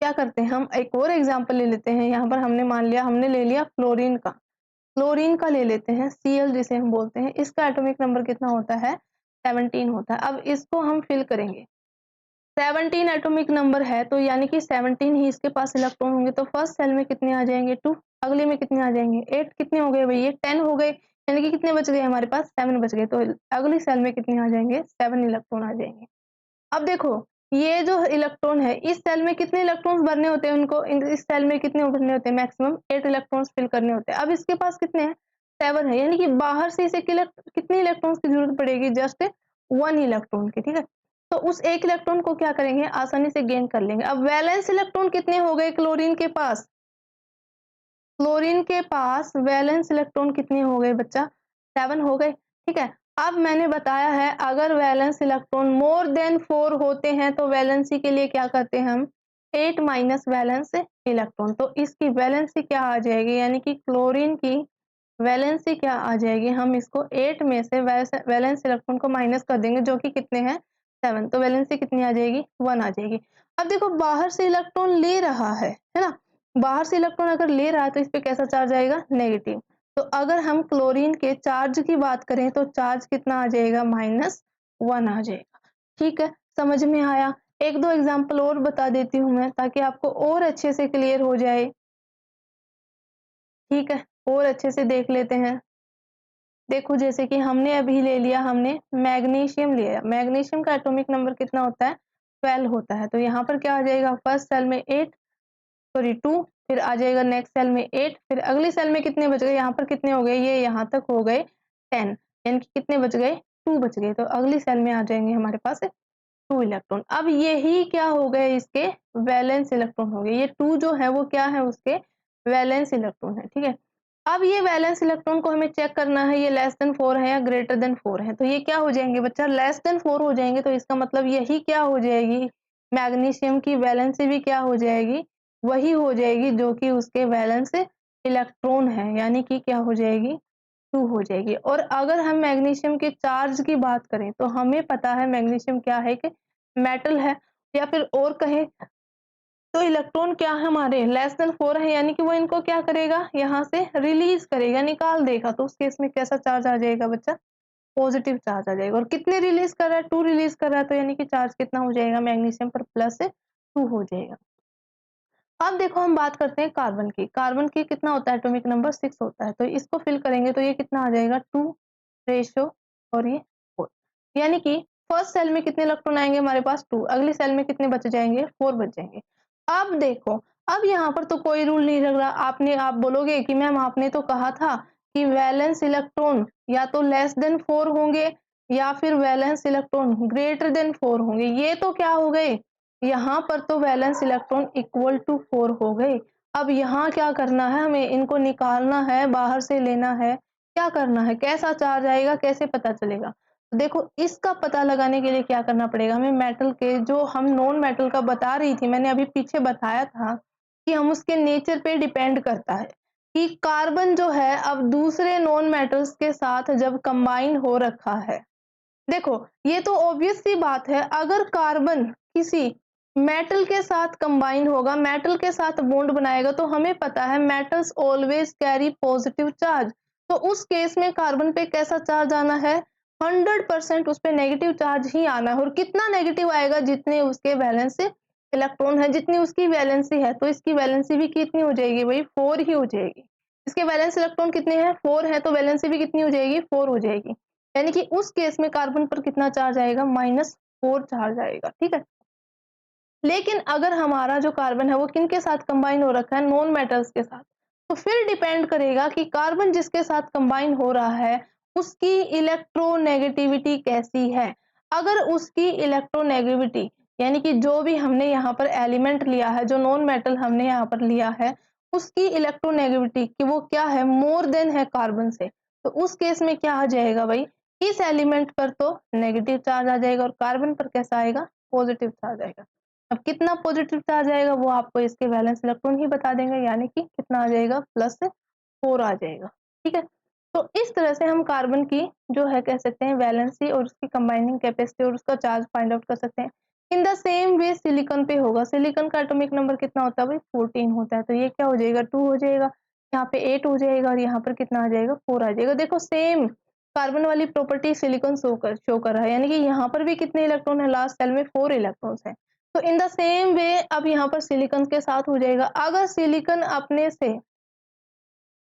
Speaker 1: क्या करते हैं, हम एक और एग्जांपल ले लेते हैं। यहाँ पर हमने मान लिया, हमने ले लिया फ्लोरीन का, क्लोरीन का ले लेते हैं, Cl जिसे हम बोलते हैं। इसका एटॉमिक नंबर कितना होता है, 17 होता है। अब इसको हम फिल करेंगे, 17 एटॉमिक नंबर है, तो यानी कि 17 ही इसके पास इलेक्ट्रॉन होंगे। तो फर्स्ट सेल में कितने आ जाएंगे, 2, अगले में कितने आ जाएंगे, 8, कितने हो गए भाई, ये 10 हो गए, यानी कि कितने बच गए हमारे पास, 7 बच गए। तो अगली सेल में कितने आ जाएंगे, 7 इलेक्ट्रॉन आ जाएंगे। अब देखो ये जो इलेक्ट्रॉन है, इस सेल में कितने इलेक्ट्रॉन्स भरने होते हैं उनको, इस सेल में कितने भरने होते हैं, मैक्सिमम 8 इलेक्ट्रॉन्स फिल करने होते हैं। अब इसके पास कितने हैं, 7 है, यानी कि बाहर से इसे कितने इलेक्ट्रॉन्स की जरूरत पड़ेगी, जस्ट 1 इलेक्ट्रॉन की, ठीक है। तो उस एक इलेक्ट्रॉन को क्या करेंगे, आसानी से गेन कर लेंगे। अब वैलेंस इलेक्ट्रॉन कितने हो गए क्लोरीन के पास, क्लोरीन के पास वैलेंस इलेक्ट्रॉन कितने हो गए बच्चा, 7 हो गए, ठीक है। अब मैंने बताया है अगर वैलेंस इलेक्ट्रॉन मोर देन 4 होते हैं तो वैलेंसी के लिए क्या करते हैं हम, 8 माइनस वैलेंस इलेक्ट्रॉन। तो इसकी वैलेंसी क्या आ जाएगी, यानी कि क्लोरीन की वैलेंसी क्या आ जाएगी, हम इसको 8 में से वैलेंस इलेक्ट्रॉन को माइनस कर देंगे, जो कि कितने हैं, 7। तो वैलेंसी कितनी आ जाएगी, 1 आ जाएगी। अब देखो बाहर से इलेक्ट्रॉन ले रहा है ना, बाहर से इलेक्ट्रॉन अगर ले रहा है तो इस पे कैसा चार्ज आएगा, नेगेटिव। तो अगर हम क्लोरीन के चार्ज की बात करें तो चार्ज कितना आ जाएगा, -1 आ जाएगा, ठीक है। समझ में आया। एक दो एग्जांपल और बता देती हूँ मैं, ताकि आपको और अच्छे से क्लियर हो जाए, ठीक है। और अच्छे से देख लेते हैं। देखो जैसे कि हमने अभी ले लिया, हमने मैग्नीशियम लिया, मैग्नीशियम का एटॉमिक नंबर कितना होता है, 12 होता है। तो यहाँ पर क्या आ जाएगा, फर्स्ट सेल में 8, सॉरी 2, फिर आ जाएगा नेक्स्ट सेल में 8, फिर अगली सेल में कितने बच गए, यहाँ पर कितने हो गए, ये यहाँ तक हो गए 10, यानी कि कितने बच गए, 2 बच गए। तो अगली सेल में आ जाएंगे हमारे पास 2 इलेक्ट्रॉन। अब यही क्या हो गए, इसके वैलेंस इलेक्ट्रॉन हो गए। ये 2 जो है वो क्या है, उसके वैलेंस इलेक्ट्रॉन है, ठीक है। अब ये वैलेंस इलेक्ट्रॉन को हमें चेक करना है, ये लेस देन 4 है या ग्रेटर देन 4 है। तो ये क्या हो जाएंगे बच्चा, लेस देन 4 हो जाएंगे। तो इसका मतलब यही क्या हो जाएगी, मैग्नीशियम की वैलेंसी भी क्या हो जाएगी, वही हो जाएगी जो कि उसके वैलेंस इलेक्ट्रॉन है, यानी कि क्या हो जाएगी, 2 हो जाएगी। और अगर हम मैग्नीशियम के चार्ज की बात करें तो हमें पता है मैग्नीशियम क्या है, कि मेटल है, या फिर और कहें तो इलेक्ट्रॉन क्या है हमारे, लेस देन 4 है, यानी कि वो इनको क्या करेगा, यहाँ से रिलीज करेगा, निकाल देगा। तो उस केस में कैसा चार्ज आ जाएगा बच्चा, पॉजिटिव चार्ज आ जाएगा। और कितने रिलीज कर रहा है, 2 रिलीज कर रहा है, तो यानी कि चार्ज कितना हो जाएगा मैग्नीशियम पर, +2 हो जाएगा। अब देखो हम बात करते हैं कार्बन की। कार्बन की कितना होता है, एटॉमिक नंबर 6 होता है। तो इसको फिल करेंगे तो ये कितना आ जाएगा, 2 रेशो और ये 4, यानी कि फर्स्ट सेल में कितने इलेक्ट्रॉन आएंगे हमारे पास, 2, अगली सेल में कितने बच जाएंगे, 4 बच जाएंगे। अब देखो, अब यहाँ पर तो कोई रूल नहीं लग रहा। आप बोलोगे कि मैम आपने तो कहा था कि वैलेंस इलेक्ट्रॉन या तो लेस देन 4 होंगे या फिर वैलेंस इलेक्ट्रॉन ग्रेटर देन 4 होंगे। ये तो क्या हो गए, यहाँ पर तो वैलेंस इलेक्ट्रॉन इक्वल टू 4 हो गए। अब यहाँ क्या करना है, हमें इनको निकालना है, बाहर से लेना है, क्या करना है, कैसा चार्ज आएगा, कैसे पता चलेगा। तो देखो इसका पता लगाने के लिए क्या करना पड़ेगा हमें, मेटल के जो हम नॉन मेटल का बता रही थी, मैंने अभी पीछे बताया था कि हम उसके नेचर पे डिपेंड करता है कि कार्बन जो है अब दूसरे नॉन मेटल्स के साथ जब कंबाइन हो रखा है। देखो ये तो ऑब्वियस सी बात है, अगर कार्बन किसी मेटल के साथ कंबाइन होगा, मेटल के साथ बॉन्ड बनाएगा, तो हमें पता है metals always carry positive charge. तो उस केस में कार्बन पे कैसा चार्ज आना है, 100% उस पे नेगेटिव चार्ज ही आना है। और कितना नेगेटिव आएगा, जितने उसके वैलेंस इलेक्ट्रॉन है, जितनी उसकी वैलेंसी है। तो इसकी वैलेंसी भी कितनी हो जाएगी भाई, 4 ही हो जाएगी। इसके वैलेंस इलेक्ट्रॉन कितने हैं, 4 है, तो वैलेंसी भी कितनी हो जाएगी, 4 हो जाएगी। यानी कि उस केस में कार्बन पर कितना चार्ज आएगा, -4 चार्ज आएगा, ठीक है। लेकिन अगर हमारा जो कार्बन है वो किनके साथ कंबाइन हो रखा है, नॉन मेटल्स के साथ, तो फिर डिपेंड करेगा कि कार्बन जिसके साथ कंबाइन हो रहा है उसकी इलेक्ट्रोनेगेटिविटी कैसी है। अगर उसकी इलेक्ट्रोनेगेटिविटी यानी कि जो भी हमने यहाँ पर एलिमेंट लिया है, जो नॉन मेटल हमने यहाँ पर लिया है, उसकी इलेक्ट्रोनेगेटिविटी कि वो क्या है, मोर देन है कार्बन से, तो उस केस में क्या आ जाएगा भाई, इस एलिमेंट पर तो नेगेटिव चार्ज आ जाएगा और कार्बन पर कैसा आएगा, पॉजिटिव चार्ज आएगा। अब कितना पॉजिटिव चार्ज आएगा वो आपको इसके वैलेंस इलेक्ट्रॉन ही बता देंगे, यानी कि कितना आ जाएगा, +4 आ जाएगा, ठीक है। तो इस तरह से हम कार्बन की जो है कह सकते हैं वैलेंसी और उसकी कंबाइनिंग कैपेसिटी और उसका चार्ज फाइंड आउट कर सकते हैं। In the same way silicon पे होगा, सिलिकॉन का एटॉमिक नंबर कितना होता है भाई, 14 होता है, तो ये क्या हो जाएगा, 2 हो जाएगा, यहाँ पे 8 हो जाएगा और यहाँ पर कितना आ जाएगा, 4 आ जाएगा। देखो सेम कार्बन वाली प्रॉपर्टी सिलिकॉन शो कर रहा है, यानी कि यहाँ पर भी कितने इलेक्ट्रॉन है, लास्ट सेल में 4 इलेक्ट्रॉन्स है। तो इन द सेम वे अब यहाँ पर सिलिकॉन के साथ हो जाएगा। अगर सिलिकॉन अपने से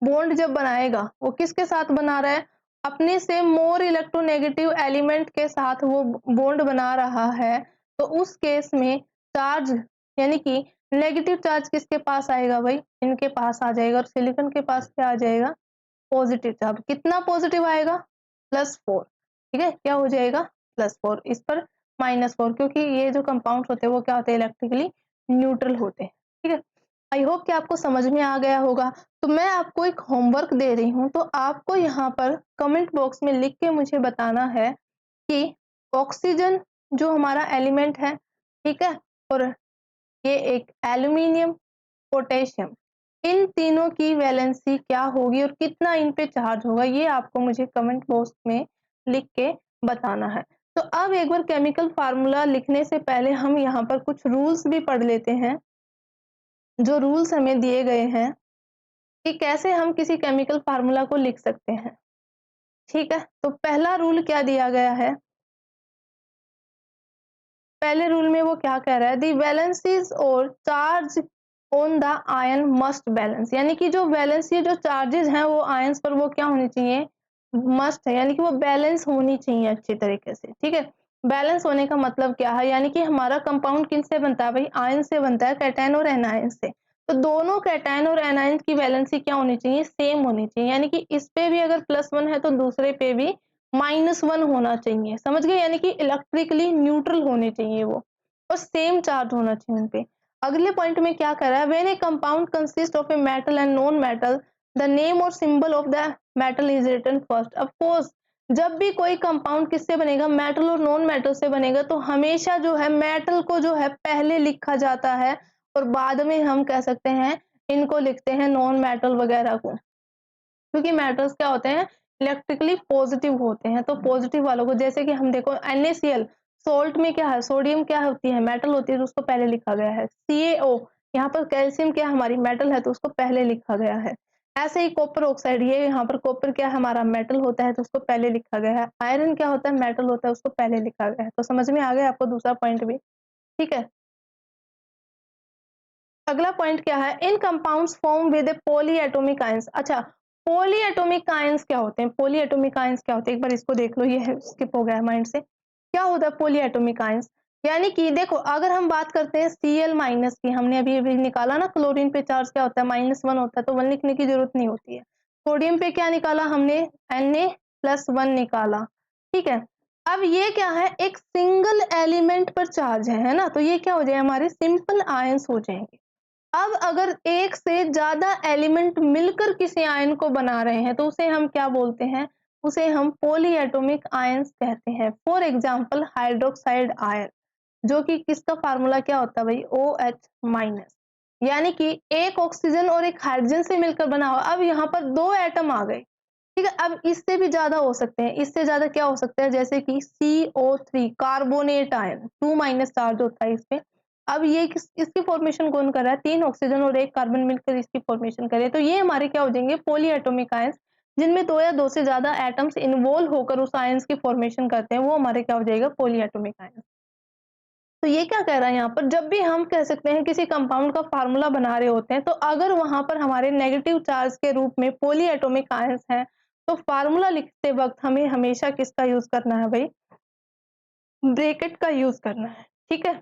Speaker 1: बॉन्ड जब बनाएगा, वो किसके साथ बना रहा है, अपने से मोर इलेक्ट्रोनेगेटिव एलिमेंट के साथ वो बॉन्ड बना रहा है, तो उस केस में चार्ज यानी कि नेगेटिव चार्ज किसके पास आएगा भाई, इनके पास आ जाएगा और सिलिकॉन के पास क्या आ जाएगा, पॉजिटिव चार्ज। कितना पॉजिटिव आएगा, +4, ठीक है, क्या हो जाएगा, +4, इस पर -4, क्योंकि ये जो कंपाउंड होते हैं वो क्या होते हैं, इलेक्ट्रिकली न्यूट्रल होते हैं, ठीक है। आई होप कि आपको समझ में आ गया होगा। तो मैं आपको एक होमवर्क दे रही हूँ, तो आपको यहाँ पर कमेंट बॉक्स में लिख के मुझे बताना है कि ऑक्सीजन जो हमारा एलिमेंट है, ठीक है, और ये एक एल्यूमिनियम, पोटेशियम, इन तीनों की वैलेंसी क्या होगी और कितना इन पे चार्ज होगा, ये आपको मुझे कमेंट बॉक्स में लिख के बताना है। तो अब एक बार केमिकल फार्मूला लिखने से पहले हम यहाँ पर कुछ रूल्स भी पढ़ लेते हैं, जो रूल्स हमें दिए गए हैं कि कैसे हम किसी केमिकल फार्मूला को लिख सकते हैं, ठीक है। तो पहला रूल क्या दिया गया है, पहले रूल में वो क्या कह रहा है, दी वैलेंसीज और charge on the ion must balance, यानी कि जो वैलेंसी जो चार्जेस हैं वो आयंस पर वो क्या होनी चाहिए, मस्ट है, यानी कि वो बैलेंस होनी चाहिए अच्छी तरीके से, ठीक है। बैलेंस होने का मतलब क्या है, यानी कि हमारा कंपाउंड किन से बनता है भाई, आयन से बनता है, कैटायन और एनायन से। तो दोनों कैटायन और एनायन की वैलेंसी क्या होनी चाहिए, सेम होनी चाहिए, यानी कि इस पे भी अगर +1 है तो दूसरे पे भी -1 होना चाहिए, समझ गए, यानी कि इलेक्ट्रिकली न्यूट्रल होने चाहिए वो और सेम चार्ज होना चाहिए उनपे। अगले पॉइंट में क्या कर रहा है, when a compound consist of a metal and non metal the name और symbol of the metal is written first. Of course जब भी कोई कंपाउंड किससे बनेगा, मेटल और नॉन मेटल से बनेगा, तो हमेशा जो है मेटल को जो है पहले लिखा जाता है और बाद में हम कह सकते हैं इनको लिखते हैं नॉन मेटल वगैरह को, क्योंकि मेटल्स क्या होते हैं, इलेक्ट्रिकली पॉजिटिव होते हैं, तो पॉजिटिव वालों को, जैसे कि हम देखो NaCl, सोल्ट में क्या है, सोडियम क्या होती है, मेटल होती है, तो उसको पहले लिखा गया है। CaO, यहाँ पर कैल्शियम क्या हमारी मेटल है, तो उसको पहले लिखा गया है। ऐसे ही कॉपर ऑक्साइड, ये यहाँ पर कॉपर क्या हमारा मेटल होता है, तो उसको पहले लिखा गया है। आयरन क्या होता है, मेटल होता है, उसको पहले लिखा गया है। तो समझ में आ गया आपको दूसरा पॉइंट भी, ठीक है। अगला पॉइंट क्या है, in compounds form with a polyatomic ions. अच्छा, पॉलीएटॉमिक आयंस क्या होते हैं, पॉलीएटॉमिक आयंस क्या होते हैं, एक बार इसको देख लो, ये स्किप हो गया माइंड से। क्या होता है पॉलीएटॉमिक आयंस, यानी कि देखो अगर हम बात करते हैं Cl- की, हमने अभी अभी निकाला ना, क्लोरीन पे चार्ज क्या होता है, -1 होता है, तो 1 लिखने की जरूरत नहीं होती है। सोडियम पे क्या निकाला हमने, Na+1 निकाला, ठीक है। अब ये क्या है, एक सिंगल एलिमेंट पर चार्ज है ना, तो ये क्या हो जाए, हमारे सिंपल आयंस हो जाएंगे। अब अगर एक से ज्यादा एलिमेंट मिलकर किसी आयन को बना रहे हैं तो उसे हम क्या बोलते हैं, उसे हम पॉलीएटॉमिक आयंस कहते हैं। फॉर एग्जांपल हाइड्रोक्साइड आयन, जो कि किसका फार्मूला क्या होता है भाई, OH-, यानी कि एक ऑक्सीजन और एक हाइड्रोजन से मिलकर बना हुआ। अब यहाँ पर 2 एटम आ गए, ठीक है। अब इससे भी ज्यादा हो सकते हैं, इससे ज्यादा क्या हो सकता है, जैसे कि CO3 कार्बोनेट आयन, 2- चार्ज होता है इस पे। अब ये इसकी फॉर्मेशन कौन कर रहा है, 3 ऑक्सीजन और 1 कार्बन मिलकर इसकी फॉर्मेशन करे, तो ये हमारे क्या हो जाएंगे, पॉलीएटॉमिक आयंस, जिनमें 2 या 2 से ज्यादा एटम्स इन्वॉल्व होकर उस आयंस की फॉर्मेशन करते हैं, वो हमारे क्या हो जाएगा, पॉलीएटॉमिक आयंस। तो ये क्या कह रहा है यहाँ पर, जब भी हम कह सकते हैं किसी कंपाउंड का फार्मूला बना रहे होते हैं, तो अगर वहां पर हमारे नेगेटिव चार्ज के रूप में पॉलीएटॉमिक आयंस हैं, तो फार्मूला लिखते वक्त हमें हमेशा किसका यूज करना है भाई, ब्रैकेट का यूज करना है, ठीक है।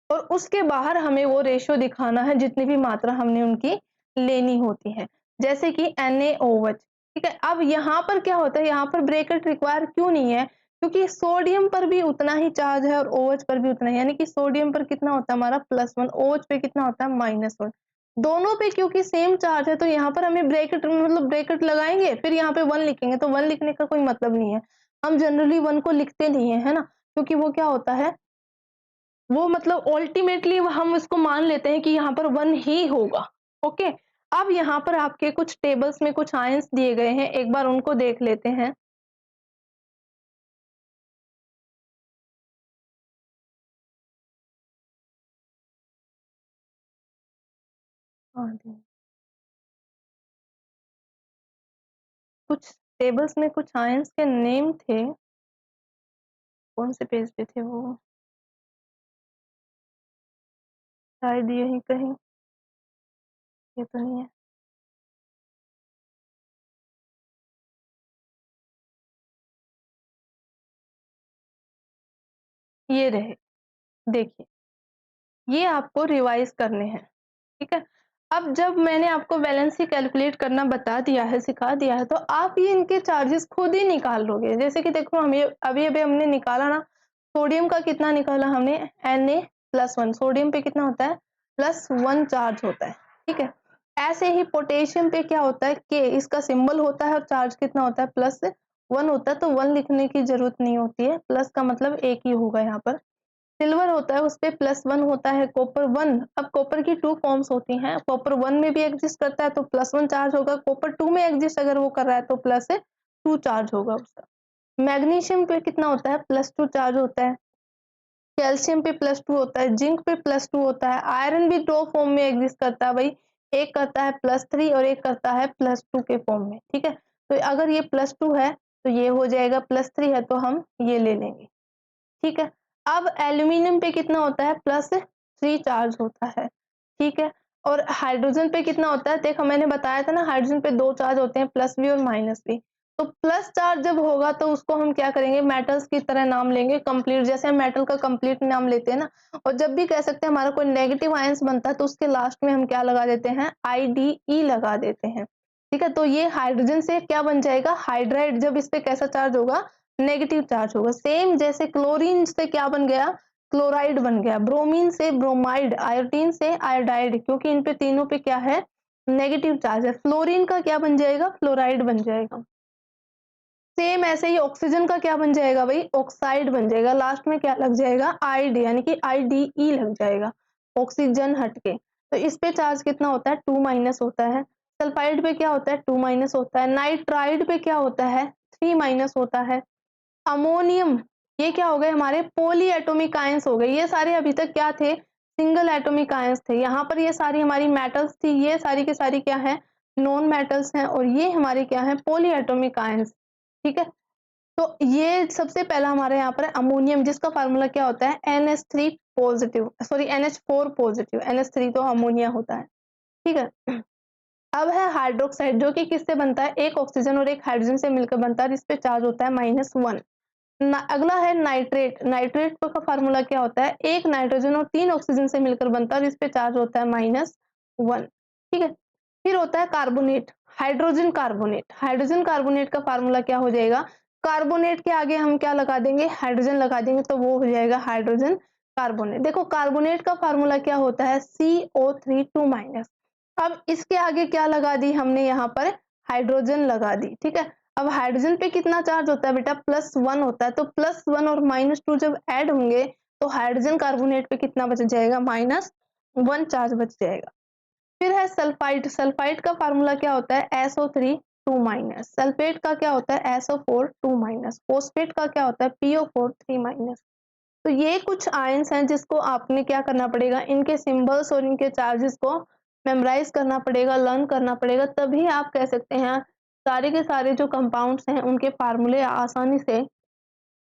Speaker 1: और उसके बाहर हमें वो रेशियो दिखाना है जितनी भी मात्रा हमने उनकी लेनी होती है, जैसे कि NaOH, ठीक है। अब यहाँ पर क्या होता है, यहाँ पर ब्रैकेट रिक्वायर क्यों नहीं है, क्योंकि सोडियम पर भी उतना ही चार्ज है और OH पर भी उतना ही, यानी कि सोडियम पर कितना होता है हमारा +1, OH पे कितना होता है -1, दोनों पे क्योंकि सेम चार्ज है तो यहाँ पर हमें ब्रैकेट मतलब ब्रैकेट लगाएंगे फिर यहाँ पे 1 लिखेंगे, तो 1 लिखने का कोई मतलब नहीं है। हम जनरली 1 को लिखते नहीं है, है ना, क्योंकि वो क्या होता है, वो मतलब अल्टीमेटली हम इसको मान लेते हैं कि यहाँ पर 1 ही होगा। ओके, अब यहाँ पर आपके कुछ टेबल्स में कुछ आयंस दिए गए हैं, एक बार उनको देख लेते हैं। हाँ जी। कुछ टेबल्स में कुछ आयंस के नेम थे, कौन से पेज पे थे वो, शायद यही कहीं, ये तो नहीं है। ये रहे, देखिए, ये आपको रिवाइज करने हैं, ठीक है। अब जब मैंने आपको वैलेंसी कैलकुलेट करना बता दिया है, सिखा दिया है, तो आप ये इनके चार्जेस खुद ही निकाल लोगे। जैसे कि देखो, हम ये अभी-अभी हमने निकाला ना, सोडियम का कितना निकाला हमने, Na+1, सोडियम पे कितना होता है, +1 चार्ज होता है, ठीक है। ऐसे ही पोटेशियम पे क्या होता है, K इसका सिंबल होता है और चार्ज कितना होता है, +1 होता है, तो 1 लिखने की जरूरत नहीं होती है, प्लस का मतलब एक ही होगा यहाँ पर। सिल्वर होता है, उसपे +1 होता है, कॉपर 1, अब कॉपर की 2 फॉर्म्स होती हैं, कॉपर 1 में भी एग्जिस्ट करता है तो +1 चार्ज होगा, कॉपर 2 में एग्जिस्ट अगर वो कर रहा है तो +2 चार्ज होगा उसका। मैग्नीशियम पे कितना होता है, +2 चार्ज होता है, कैल्शियम पे +2 होता है, जिंक पे +2 होता है, आयरन भी 2 फॉर्म में एग्जिस्ट करता है भाई, एक करता है +3 और एक करता है +2 के फॉर्म में, ठीक है। तो अगर ये +2 है तो ये हो जाएगा, +3 है तो हम ये ले लेंगे, ठीक है। अब एल्यूमीनियम पे कितना होता है, +3 चार्ज होता है, ठीक है। और हाइड्रोजन पे कितना होता है, देखो मैंने बताया था ना, हाइड्रोजन पे 2 चार्ज होते हैं, प्लस भी और माइनस भी। तो प्लस चार्ज जब होगा तो उसको हम क्या करेंगे, मेटल्स की तरह नाम लेंगे, कंप्लीट, जैसे हम मेटल का कंप्लीट नाम लेते हैं ना। और जब भी कह सकते हैं हमारा कोई नेगेटिव आयंस बनता है तो उसके लास्ट में हम क्या लगा देते हैं, IDE लगा देते हैं, ठीक है। तो ये हाइड्रोजन से क्या बन जाएगा, हाइड्राइड, जब इस पे कैसा चार्ज होगा, नेगेटिव चार्ज होगा। सेम जैसे क्लोरीन से क्या बन गया, क्लोराइड बन गया, ब्रोमीन से ब्रोमाइड, आयोडीन से आयोडाइड, क्योंकि इन पे तीनों पे क्या है, नेगेटिव चार्ज है। फ्लोरीन का क्या बन जाएगा, फ्लोराइड बन जाएगा। सेम ऐसे ही ऑक्सीजन का क्या बन जाएगा भाई, ऑक्साइड बन जाएगा, लास्ट में क्या लग जाएगा, आईडी, यानी कि IDE लग जाएगा, ऑक्सीजन हटके। तो इस पे चार्ज कितना होता है, 2- होता है। सल्फाइड पे क्या होता है, 2- होता है। नाइट्राइड पे क्या होता है, 3- होता है। अमोनियम, ये क्या हो गए हमारे पॉली एटॉमिक आयंस हो गए, ये सारे अभी तक क्या थे, सिंगल एटॉमिक आयंस थे। यहाँ पर ये सारी हमारी मेटल्स थी, ये सारी की सारी क्या है, नॉन मेटल्स हैं, और ये हमारे क्या है, पॉली एटॉमिक आयंस, ठीक है। तो ये सबसे पहला हमारे यहाँ पर है अमोनियम, जिसका फार्मूला क्या होता है, NH3 positive, sorry NH4 positive, NH3 तो अमोनिया होता है, ठीक है। अब है हाइड्रोक्साइड, जो कि किससे बनता है, एक ऑक्सीजन और एक हाइड्रोजन से मिलकर बनता है, इस पे चार्ज होता है -1। अगला है नाइट्रेट, नाइट्रेट का फार्मूला क्या होता है, एक नाइट्रोजन और 3 ऑक्सीजन से मिलकर बनता है और इस पे चार्ज होता है -1, ठीक है। फिर होता है carbonate, hydrogen carbonate, hydrogen carbonate का फार्मूला क्या हो जाएगा, कार्बोनेट के आगे हम क्या लगा देंगे, हाइड्रोजन लगा देंगे, तो वो हो जाएगा हाइड्रोजन कार्बोनेट। देखो कार्बोनेट का फार्मूला क्या होता है, CO3 2-। अब इसके आगे क्या लगा दी हमने, यहाँ पर हाइड्रोजन लगा दी, ठीक है। अब हाइड्रोजन पे कितना चार्ज होता है बेटा, +1 होता है, तो +1 और -2 जब ऐड होंगे तो हाइड्रोजन कार्बोनेट पे कितना बच जाएगा, -1 चार्ज बच जाएगा। फिर है सल्फाइड, सल्फाइड का फार्मूला क्या होता है, SO3 2-। सल्फेट का क्या होता है, SO4 2-। फोस्फेट का क्या होता है, PO4 3-। तो ये कुछ आयंस हैं जिसको आपने क्या करना पड़ेगा, इनके सिंबल्स और इनके चार्जेस को मेमोराइज करना पड़ेगा, लर्न करना पड़ेगा, तभी आप कह सकते हैं सारे के सारे जो कंपाउंड्स हैं उनके फार्मूले आसानी से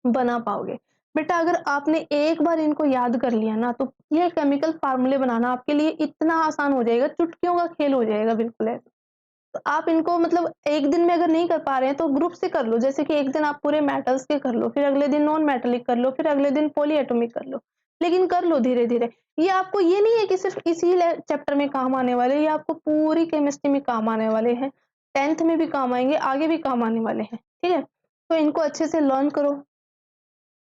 Speaker 1: बना पाओगे। बेटा अगर आपने एक बार इनको याद कर लिया ना, तो ये केमिकल फार्मूले बनाना आपके लिए इतना आसान हो जाएगा, चुटकियों का खेल हो जाएगा, बिल्कुल ऐसे। तो आप इनको मतलब एक दिन में अगर नहीं कर पा रहे हैं तो ग्रुप से कर लो। जैसे कि एक दिन आप पूरे मेटल्स के कर लो, फिर अगले दिन नॉन मेटालिक कर लो, फिर अगले दिन पॉलीएटॉमिक कर लो। लेकिन कर लो धीरे-धीरे। ये आपको ये नहीं है कि सिर्फ़ इसी चैप्टर में काम आने वाले हैं, ये आपको पूरी केमिस्ट्री में काम आने वाले हैं। 10th में भी काम आएँगे, आगे भी काम आने वाले हैं, ठीक है? तो इनको अच्छे से लर्न करो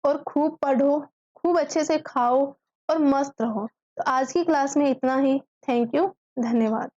Speaker 1: और खूब पढ़ो, खूब अच्छे से खाओ और मस्त रहो। तो आज की क्लास में इतना ही। थैंक यू, धन्यवाद।